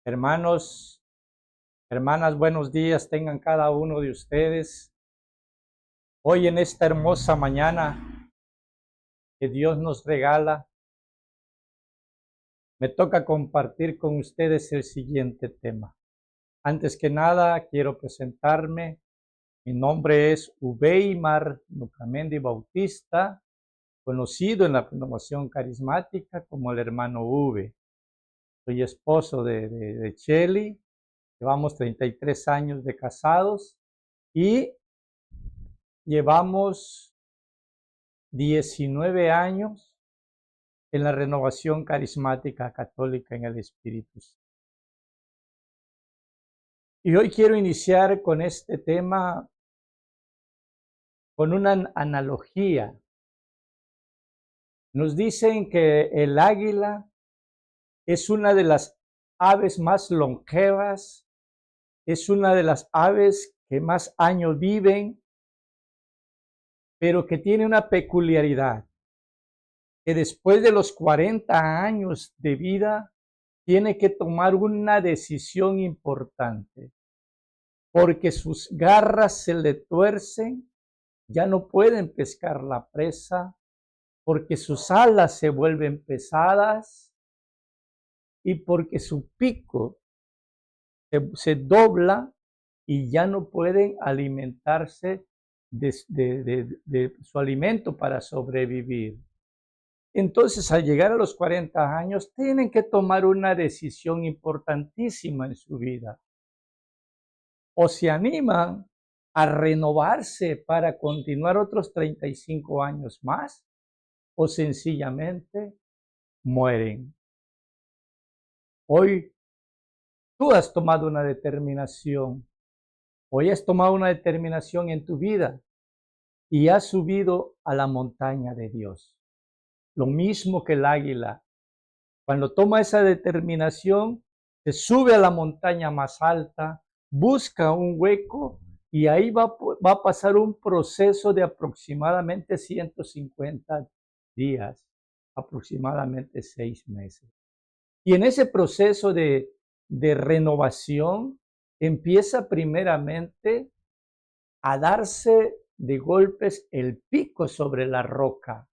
Hermanos, hermanas, buenos días tengan cada uno de ustedes. Hoy en esta hermosa mañana que Dios nos regala, me toca compartir con ustedes el siguiente tema. Antes que nada, quiero presentarme. Mi nombre es Ubeimar Nucamendi Bautista, conocido en la renovación carismática como el hermano Ube. Soy esposo de Cheli, llevamos 33 años de casados y llevamos 19 años en la renovación carismática católica en el Espíritu Santo. Y hoy quiero iniciar con este tema, con una analogía. Nos dicen que el águila es una de las aves más longevas, es una de las aves que más años viven, pero que tiene una peculiaridad, que después de los 40 años de vida tiene que tomar una decisión importante, porque sus garras se le tuercen, ya no pueden pescar la presa, porque sus alas se vuelven pesadas y porque su pico se dobla y ya no pueden alimentarse de su alimento para sobrevivir. Entonces, al llegar a los 40 años, tienen que tomar una decisión importantísima en su vida. O se animan a renovarse para continuar otros 35 años más, o sencillamente mueren. Hoy tú has tomado una determinación. Hoy has tomado una determinación en tu vida y has subido a la montaña de Dios. Lo mismo que el águila. Cuando toma esa determinación, se sube a la montaña más alta, busca un hueco y ahí va a pasar un proceso de aproximadamente 150 días, aproximadamente 6 meses. Y en ese proceso de renovación empieza primeramente a darse de golpes el pico sobre la roca.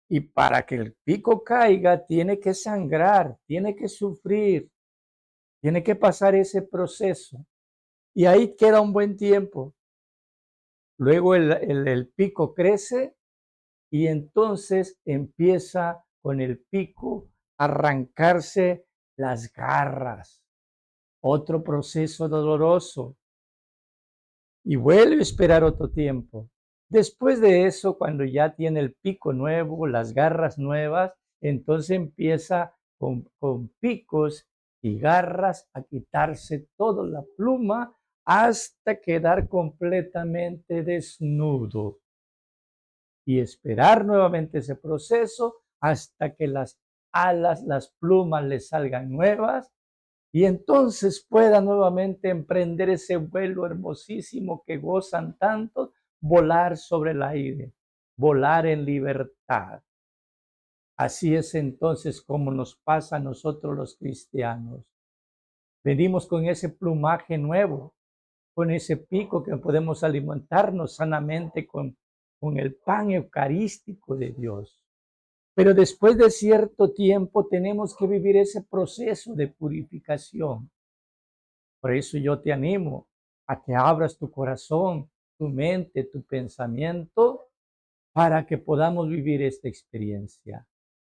Y para que el pico caiga, tiene que sangrar, tiene que sufrir, tiene que pasar ese proceso. Y ahí queda un buen tiempo. Luego el pico crece y entonces empieza con el pico a arrancarse las garras. Otro proceso doloroso. Y vuelve a esperar otro tiempo. Después de eso, cuando ya tiene el pico nuevo, las garras nuevas, entonces empieza con picos y garras a quitarse toda la pluma hasta quedar completamente desnudo y esperar nuevamente ese proceso hasta que las alas, las plumas le salgan nuevas y entonces pueda nuevamente emprender ese vuelo hermosísimo que gozan tanto, volar sobre el aire, volar en libertad. Así es entonces como nos pasa a nosotros los cristianos. Venimos con ese plumaje nuevo, con ese pico que podemos alimentarnos sanamente con el pan eucarístico de Dios. Pero después de cierto tiempo tenemos que vivir ese proceso de purificación. Por eso yo te animo a que abras tu corazón, tu mente, tu pensamiento, para que podamos vivir esta experiencia.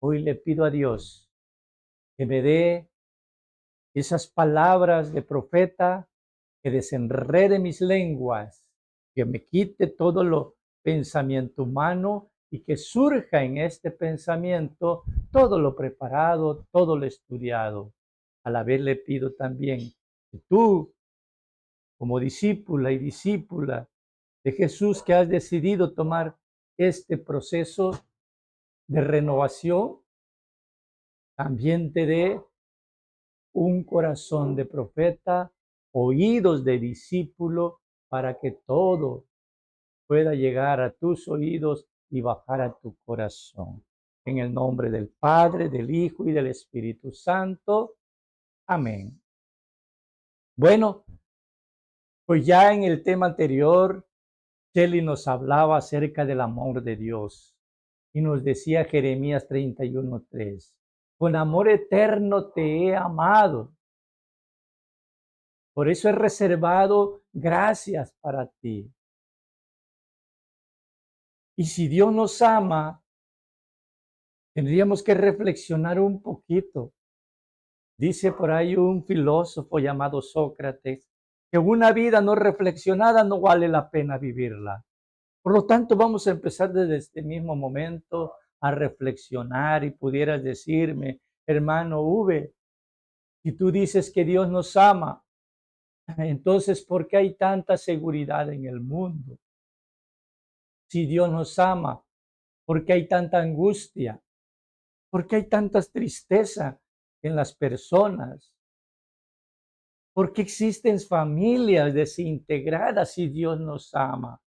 Hoy le pido a Dios que me dé esas palabras de profeta, que desenrede mis lenguas, que me quite todo lo pensamiento humano y que surja en este pensamiento todo lo preparado, todo lo estudiado. A la vez le pido también que tú, como discípula y discípula de Jesús, que has decidido tomar este proceso de renovación, también te dé un corazón de profeta, oídos de discípulo, para que todo pueda llegar a tus oídos y bajar a tu corazón. En el nombre del Padre, del Hijo y del Espíritu Santo. Amén. Bueno, pues ya en el tema anterior, Shelley nos hablaba acerca del amor de Dios y nos decía Jeremías 31:3, con amor eterno te he amado, por eso he reservado gracias para ti. Y si Dios nos ama, tendríamos que reflexionar un poquito. Dice por ahí un filósofo llamado Sócrates que una vida no reflexionada no vale la pena vivirla. Por lo tanto, vamos a empezar desde este mismo momento a reflexionar y pudieras decirme, hermano V, si tú dices que Dios nos ama, entonces, ¿por qué hay tanta seguridad en el mundo? Si Dios nos ama, ¿por qué hay tanta angustia? ¿Por qué hay tanta tristeza en las personas? ¿Por qué existen familias desintegradas si Dios nos ama?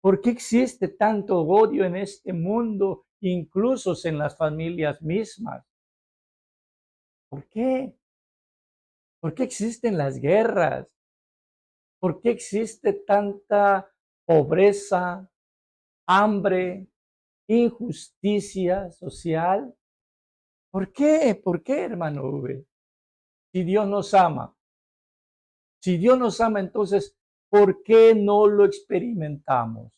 ¿Por qué existe tanto odio en este mundo, incluso en las familias mismas? ¿Por qué? ¿Por qué existen las guerras? ¿Por qué existe tanta pobreza, hambre, injusticia social? ¿Por qué? ¿Por qué, hermano V? Si Dios nos ama. Si Dios nos ama, entonces, ¿por qué no lo experimentamos?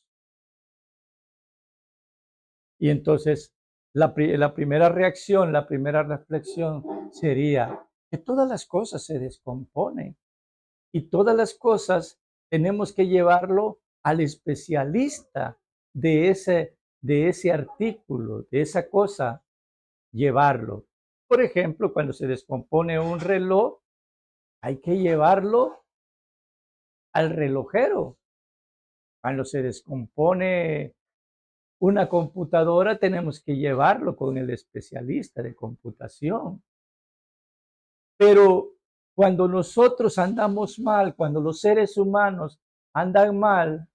Y entonces, la primera reacción, la primera reflexión sería que todas las cosas se descomponen y todas las cosas tenemos que llevarlo al especialista de ese artículo, de esa cosa, llevarlo. Por ejemplo, cuando se descompone un reloj, hay que llevarlo al relojero. Cuando se descompone una computadora, tenemos que llevarlo con el especialista de computación. Pero cuando nosotros andamos mal, cuando los seres humanos andan mal,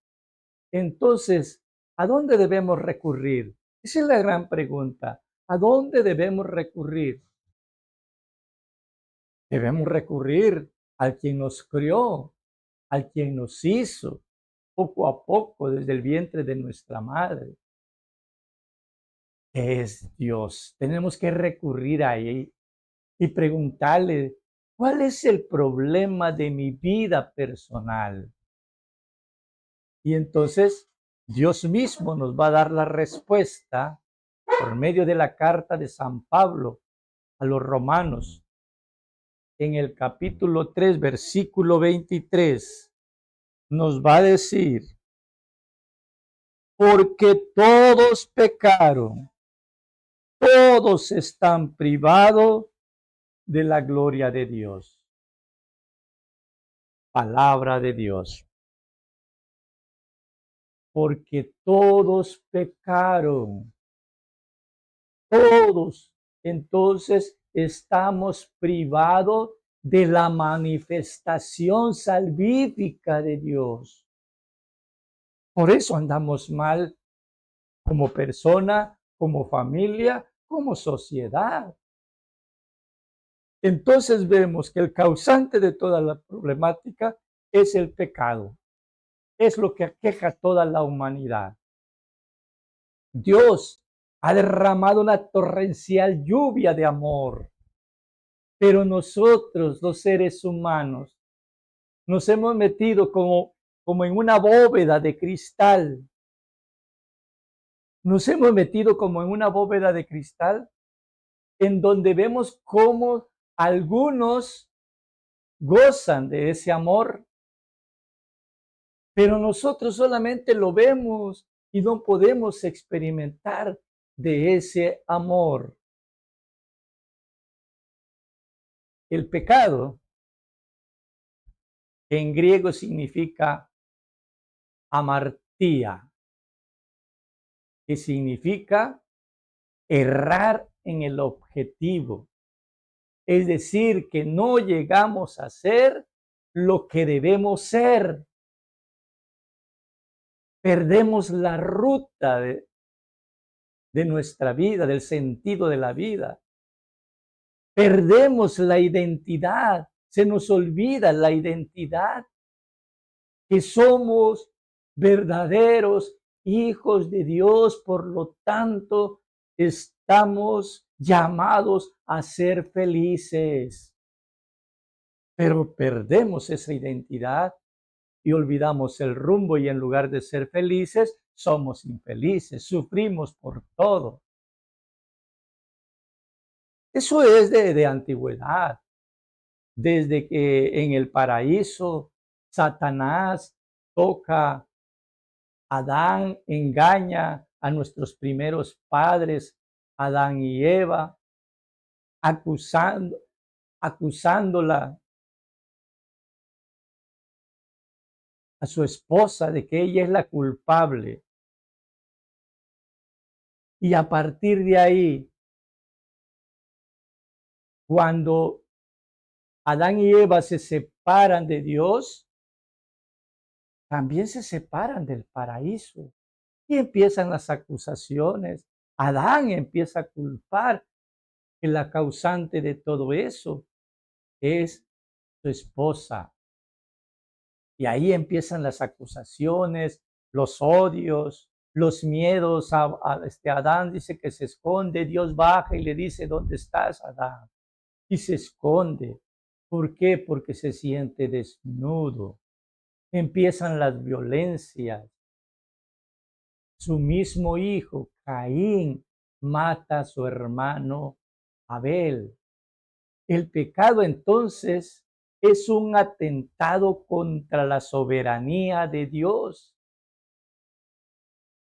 entonces, ¿a dónde debemos recurrir? Esa es la gran pregunta. ¿A dónde debemos recurrir? Debemos recurrir al quien nos crió, al quien nos hizo, poco a poco desde el vientre de nuestra madre, que es Dios. Tenemos que recurrir a Él y preguntarle, ¿cuál es el problema de mi vida personal? Y entonces Dios mismo nos va a dar la respuesta por medio de la carta de San Pablo a los romanos en el capítulo 3, versículo 23. Nos va a decir, porque todos pecaron, todos están privados de la gloria de Dios. Palabra de Dios. Porque todos pecaron, todos. Entonces estamos privados de la manifestación salvífica de Dios. Por eso andamos mal como persona, como familia, como sociedad. Entonces vemos que el causante de toda la problemática es el pecado. Es lo que aqueja a toda la humanidad. Dios ha derramado una torrencial lluvia de amor, pero nosotros, los seres humanos, nos hemos metido como en una bóveda de cristal. Nos hemos metido como en una bóveda de cristal en donde vemos cómo algunos gozan de ese amor, pero nosotros solamente lo vemos y no podemos experimentar de ese amor. El pecado en griego significa amartía, que significa errar en el objetivo. Es decir, que no llegamos a ser lo que debemos ser. Perdemos la ruta de nuestra vida, del sentido de la vida. Perdemos la identidad, se nos olvida la identidad, que somos verdaderos hijos de Dios, por lo tanto, estamos llamados a ser felices. Pero perdemos esa identidad y olvidamos el rumbo y en lugar de ser felices, somos infelices, sufrimos por todo. Eso es de antigüedad, desde que en el paraíso Satanás toca a Adán, engaña a nuestros primeros padres, Adán y Eva, acusándola a su esposa de que ella es la culpable. Y a partir de ahí, cuando Adán y Eva se separan de Dios, también se separan del paraíso. Y empiezan las acusaciones. Adán empieza a culpar que la causante de todo eso es su esposa. Y ahí empiezan las acusaciones, los odios, los miedos. Adán dice que se esconde, Dios baja y le dice, ¿dónde estás, Adán? Y se esconde. ¿Por qué? Porque se siente desnudo. Empiezan las violencias. Su mismo hijo, Caín, mata a su hermano Abel. El pecado entonces es un atentado contra la soberanía de Dios.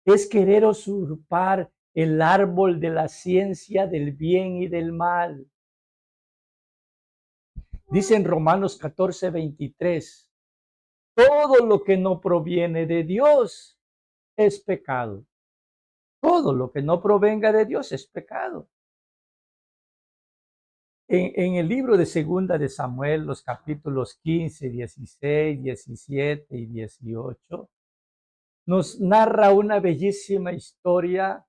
Es querer usurpar el árbol de la ciencia del bien y del mal. Dice en Romanos 14:23, todo lo que no proviene de Dios es pecado. Todo lo que no provenga de Dios es pecado. En el libro de Segunda de Samuel, los capítulos 15, 16, 17 y 18, nos narra una bellísima historia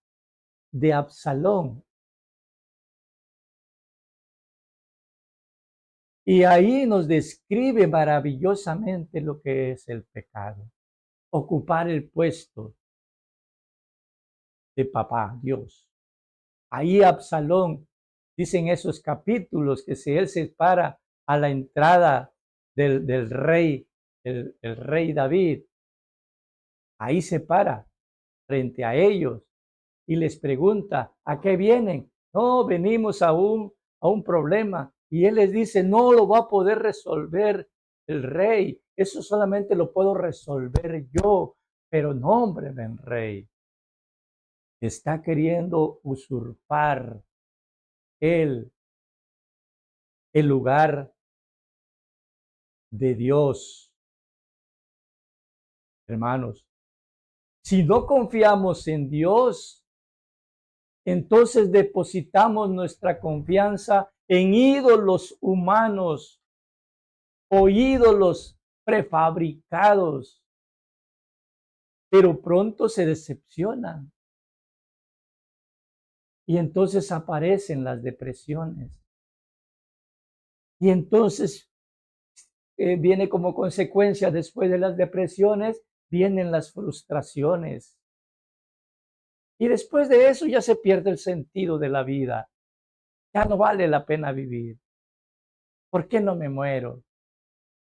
de Absalón. Y ahí nos describe maravillosamente lo que es el pecado. Ocupar el puesto de papá, Dios. Ahí Absalón, dicen esos capítulos, que si él se para a la entrada del rey, el rey David, ahí se para frente a ellos y les pregunta, ¿a qué vienen? No, venimos a un problema. Y él les dice, no lo va a poder resolver el rey. Eso solamente lo puedo resolver yo. Pero no, hombre, ven rey. Está queriendo usurpar él el lugar de Dios. Hermanos, si no confiamos en Dios, entonces depositamos nuestra confianza en ídolos humanos o ídolos prefabricados, pero pronto se decepcionan y entonces aparecen las depresiones. Y entonces viene como consecuencia, después de las depresiones, vienen las frustraciones. Y después de eso ya se pierde el sentido de la vida. Ya no vale la pena vivir. ¿Por qué no me muero?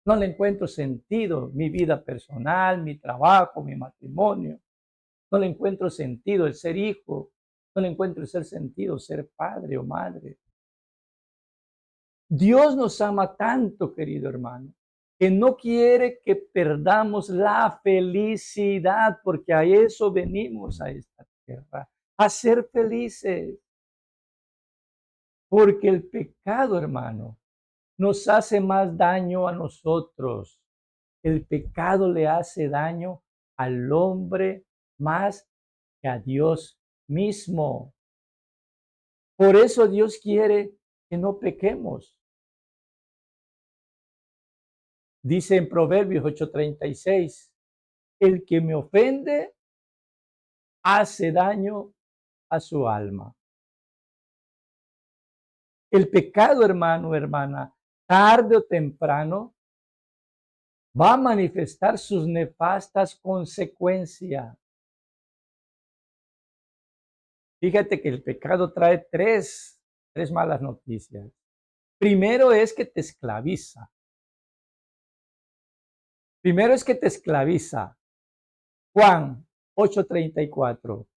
No le encuentro sentido, mi vida personal, mi trabajo, mi matrimonio. No le encuentro sentido el ser hijo. No le encuentro el sentido ser padre o madre. Dios nos ama tanto, querido hermano, que no quiere que perdamos la felicidad, porque a eso venimos a esta tierra, a ser felices. Porque el pecado, hermano, nos hace más daño a nosotros. El pecado le hace daño al hombre más que a Dios mismo. Por eso Dios quiere que no pequemos. Dice en Proverbios 8:36, el que me ofende hace daño a su alma. El pecado, hermano, hermana, tarde o temprano va a manifestar sus nefastas consecuencias. Fíjate que el pecado trae tres malas noticias. Primero es que te esclaviza. Primero es que te esclaviza. Juan 8:34.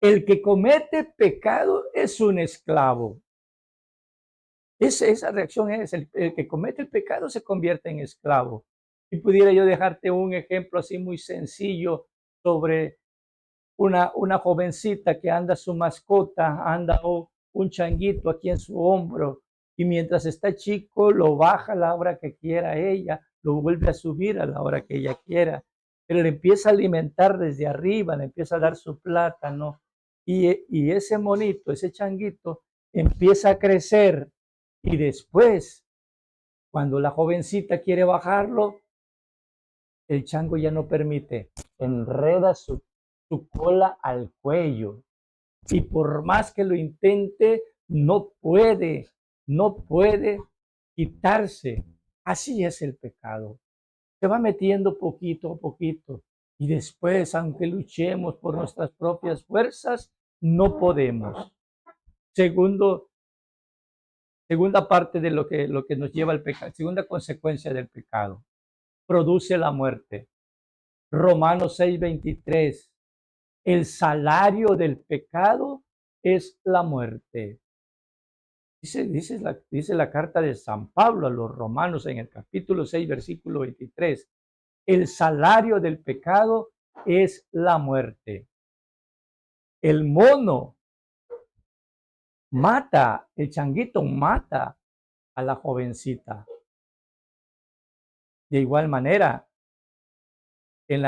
El que comete pecado es un esclavo. Esa reacción es, el que comete el pecado se convierte en esclavo. Y pudiera yo dejarte un ejemplo así muy sencillo sobre una jovencita que anda su mascota, anda un changuito aquí en su hombro, y mientras está chico lo baja a la hora que quiera ella, lo vuelve a subir a la hora que ella quiera, pero le empieza a alimentar desde arriba, le empieza a dar su plátano, y ese monito, ese changuito, empieza a crecer, y después, cuando la jovencita quiere bajarlo, el chango ya no permite, enreda su cola al cuello. Y por más que lo intente, no puede quitarse. Así es el pecado. Se va metiendo poquito a poquito. Y después, aunque luchemos por nuestras propias fuerzas, no podemos. Segunda parte de lo que nos lleva al pecado, segunda consecuencia del pecado, produce la muerte. Romanos 6:23. El salario del pecado es la muerte. Dice la carta de San Pablo a los romanos en el capítulo 6, versículo 23. El salario del pecado es la muerte. El mono mata, el changuito mata a la jovencita. De igual manera, en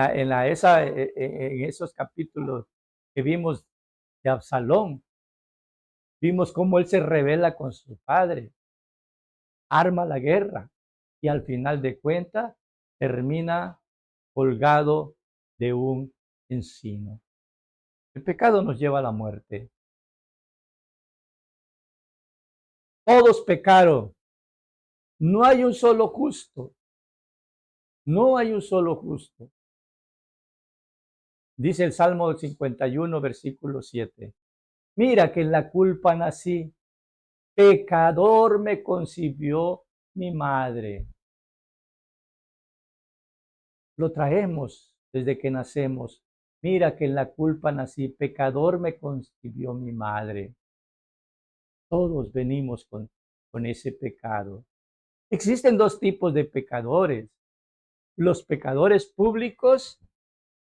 esos capítulos que vimos de Absalón, vimos cómo él se rebela con su padre, arma la guerra y al final de cuentas termina colgado de un encino. El pecado nos lleva a la muerte. Todos pecaron. No hay un solo justo. No hay un solo justo. Dice el Salmo 51, versículo 7. Mira que en la culpa nací, pecador me concibió mi madre. Lo traemos desde que nacemos. Mira que en la culpa nací, pecador me concibió mi madre. Todos venimos con ese pecado. Existen dos tipos de pecadores, los pecadores públicos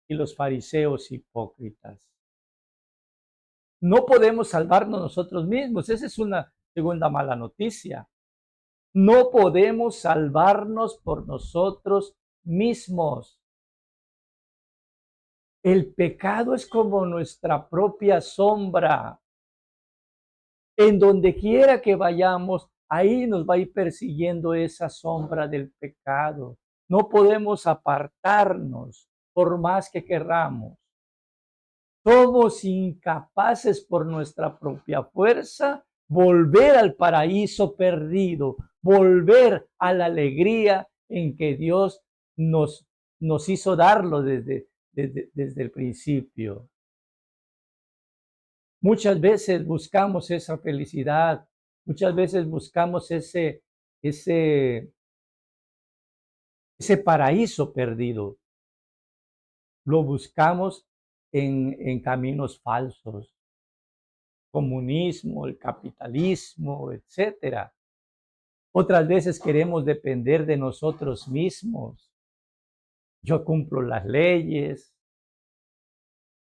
y los fariseos hipócritas. No podemos salvarnos nosotros mismos, esa es una segunda mala noticia. No podemos salvarnos por nosotros mismos. El pecado es como nuestra propia sombra. En donde quiera que vayamos, ahí nos va a ir persiguiendo esa sombra del pecado. No podemos apartarnos por más que querramos. Somos incapaces por nuestra propia fuerza volver al paraíso perdido, volver a la alegría en que Dios nos hizo darlo desde el principio. Muchas veces buscamos esa felicidad, muchas veces buscamos ese paraíso perdido. Lo buscamos en caminos falsos, comunismo, el capitalismo, etcétera. Otras veces queremos depender de nosotros mismos. Yo cumplo las leyes,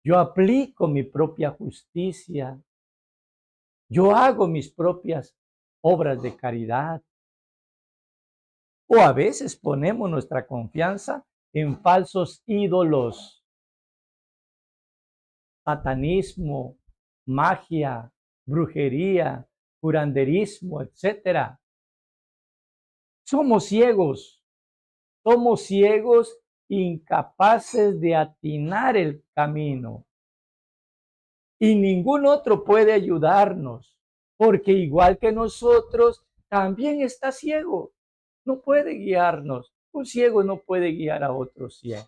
yo aplico mi propia justicia, yo hago mis propias obras de caridad. O a veces ponemos nuestra confianza en falsos ídolos, satanismo, magia, brujería, curanderismo, etcétera. Somos ciegos, incapaces de atinar el camino. Y ningún otro puede ayudarnos. porque igual que nosotros, también está ciego. No puede guiarnos. Un ciego no puede guiar a otro ciego.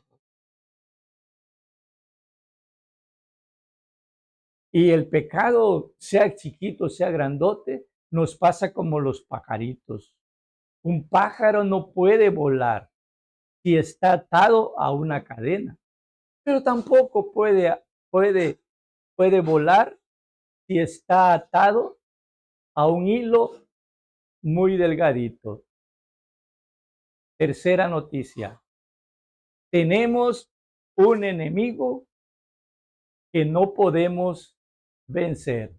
Y el pecado, sea chiquito, sea grandote, nos pasa como los pajaritos. Un pájaro no puede volar si está atado a una cadena, pero tampoco puede, puede volar si está atado a un hilo muy delgadito. Tercera noticia. Tenemos un enemigo que no podemos vencer.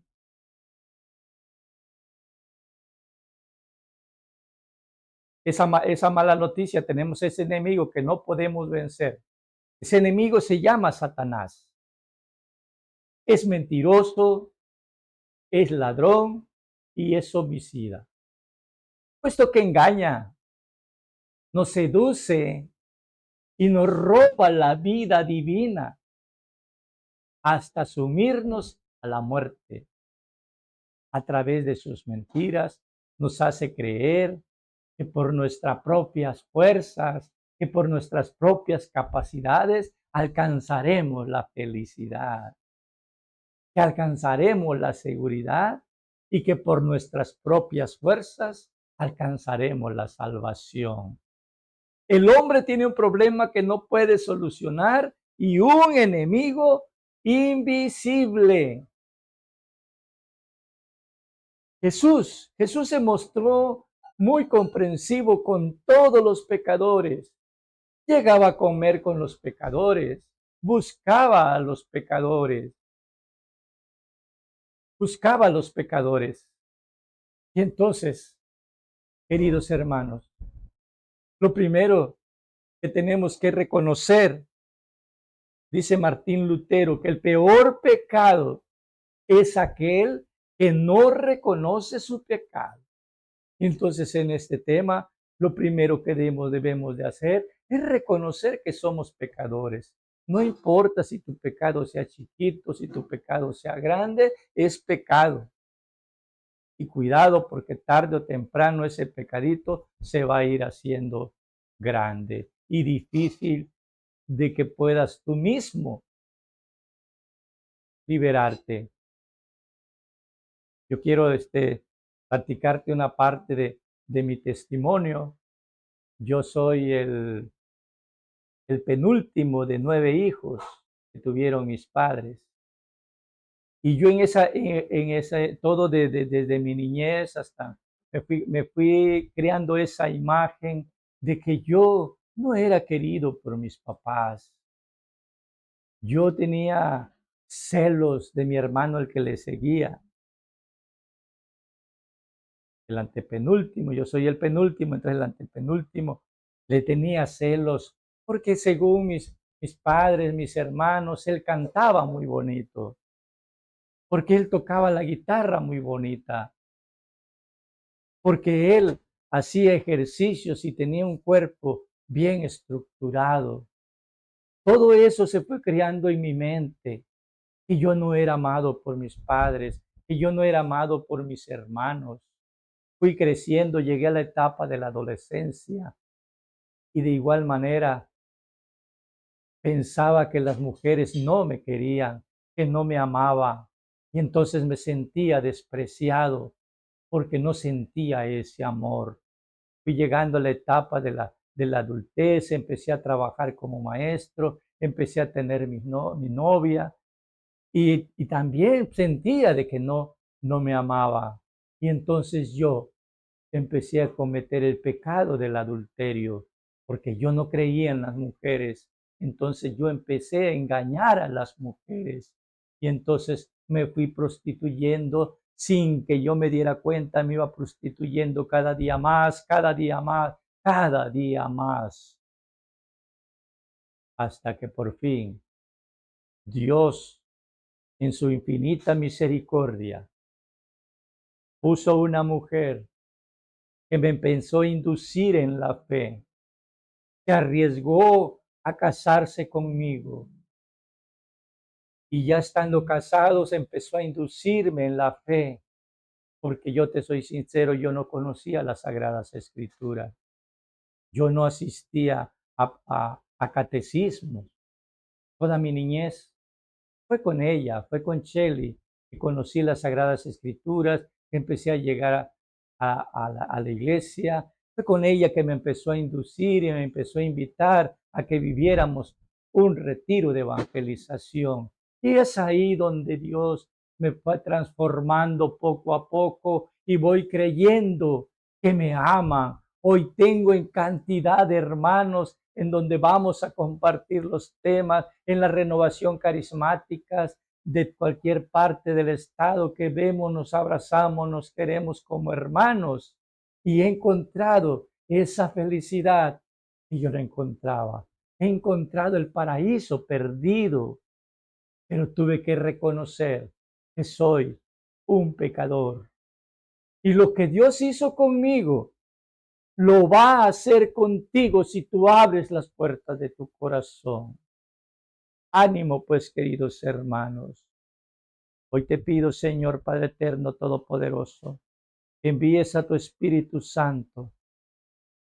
Esa mala noticia, tenemos ese enemigo que no podemos vencer. Ese enemigo se llama Satanás. Es mentiroso, es ladrón y es homicida. Puesto que engaña, nos seduce y nos roba la vida divina hasta sumirnos a la muerte. A través de sus mentiras nos hace creer que por nuestras propias fuerzas, que por nuestras propias capacidades alcanzaremos la felicidad, que alcanzaremos la seguridad y que por nuestras propias fuerzas alcanzaremos la salvación. El hombre tiene un problema que no puede solucionar y un enemigo invisible. Jesús se mostró muy comprensivo con todos los pecadores. Llegaba a comer con los pecadores, buscaba a los pecadores, buscaba a los pecadores. Y entonces, queridos hermanos, lo primero que tenemos que reconocer, dice Martín Lutero, que el peor pecado es aquel que no reconoce su pecado. Entonces, en este tema, lo primero que debemos de hacer es reconocer que somos pecadores. No importa si tu pecado sea chiquito, si tu pecado sea grande, es pecado. Y cuidado porque tarde o temprano ese pecadito se va a ir haciendo grande y difícil de que puedas tú mismo liberarte. Yo quiero platicarte una parte de mi testimonio. Yo soy el penúltimo de 9 hijos que tuvieron mis padres. Y yo todo desde mi niñez hasta, me fui creando esa imagen de que yo no era querido por mis papás. Yo tenía celos de mi hermano, el que le seguía, el antepenúltimo, yo soy el penúltimo, entonces el antepenúltimo le tenía celos, porque según mis padres, mis hermanos, él cantaba muy bonito, porque él tocaba la guitarra muy bonita, porque él hacía ejercicios y tenía un cuerpo bien estructurado. Todo eso se fue creando en mi mente, y yo no era amado por mis padres, y yo no era amado por mis hermanos. Fui creciendo, llegué a la etapa de la adolescencia y de igual manera pensaba que las mujeres no me querían, que no me amaban, y entonces me sentía despreciado porque no sentía ese amor. Fui llegando a la etapa de la adultez, empecé a trabajar como maestro, empecé a tener mi novia y también sentía de que no me amaba. Y entonces yo empecé a cometer el pecado del adulterio, porque yo no creía en las mujeres. Entonces yo empecé a engañar a las mujeres y entonces me fui prostituyendo sin que yo me diera cuenta, me iba prostituyendo cada día más, cada día más, cada día más, hasta que por fin Dios, en su infinita misericordia, puso una mujer que me empezó a inducir en la fe, se arriesgó a casarse conmigo y ya estando casados empezó a inducirme en la fe porque yo te soy sincero, yo no conocía las Sagradas Escrituras. Yo no asistía a catecismos. Toda mi niñez fue con ella, fue con Shelly, que conocí las Sagradas Escrituras, que empecé a llegar a la iglesia. Fue con ella que me empezó a inducir y me empezó a invitar a que viviéramos un retiro de evangelización. Y es ahí donde Dios me fue transformando poco a poco y voy creyendo que me ama. Hoy tengo en cantidad de hermanos en donde vamos a compartir los temas en la renovación carismáticas de cualquier parte del estado que vemos, nos abrazamos, nos queremos como hermanos. Y he encontrado esa felicidad que yo no encontraba. He encontrado el paraíso perdido, pero tuve que reconocer que soy un pecador. Y lo que Dios hizo conmigo, lo va a hacer contigo si tú abres las puertas de tu corazón. Ánimo, pues, queridos hermanos. Hoy te pido, Señor Padre Eterno Todopoderoso, que envíes a tu Espíritu Santo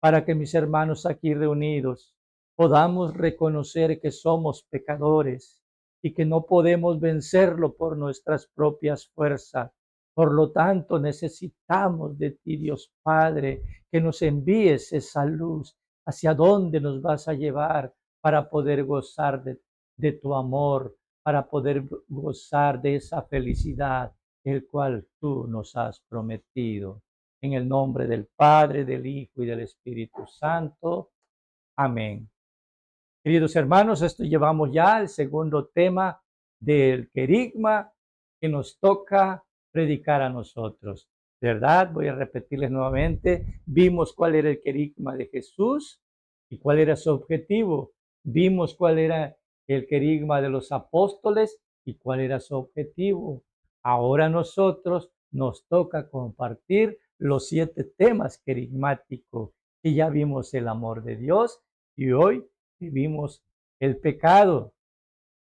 para que mis hermanos aquí reunidos podamos reconocer que somos pecadores y que no podemos vencerlo por nuestras propias fuerzas. Por lo tanto, necesitamos de ti, Dios Padre, que nos envíes esa luz. ¿Hacia dónde nos vas a llevar para poder gozar de tu amor, para poder gozar de esa felicidad, el cual tú nos has prometido? En el nombre del Padre, del Hijo y del Espíritu Santo. Amén. Queridos hermanos, esto llevamos ya al segundo tema del querigma que nos toca predicar a nosotros. ¿Verdad? Voy a repetirles nuevamente. Vimos cuál era el querigma de Jesús y cuál era su objetivo. Vimos cuál era el querigma de los apóstoles y cuál era su objetivo. Ahora a nosotros nos toca compartir los 7 temas querigmáticos y ya vimos el amor de Dios y hoy vivimos el pecado.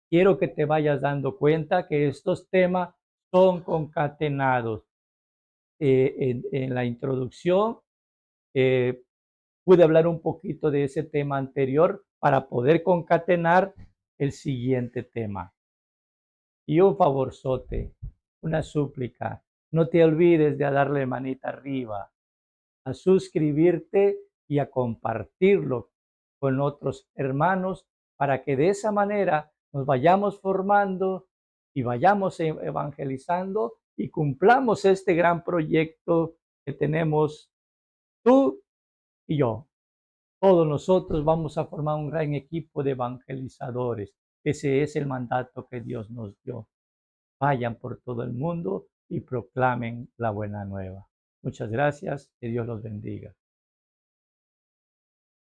Quiero que te vayas dando cuenta que estos temas son concatenados. En la introducción pude hablar un poquito de ese tema anterior para poder concatenar el siguiente tema. Y un favorzote, una súplica, no te olvides de darle manita arriba, a suscribirte y a compartirlo con otros hermanos para que de esa manera nos vayamos formando y vayamos evangelizando y cumplamos este gran proyecto que tenemos tú y yo. Todos nosotros vamos a formar un gran equipo de evangelizadores. Ese es el mandato que Dios nos dio. Vayan por todo el mundo y proclamen la buena nueva. Muchas gracias. Que Dios los bendiga.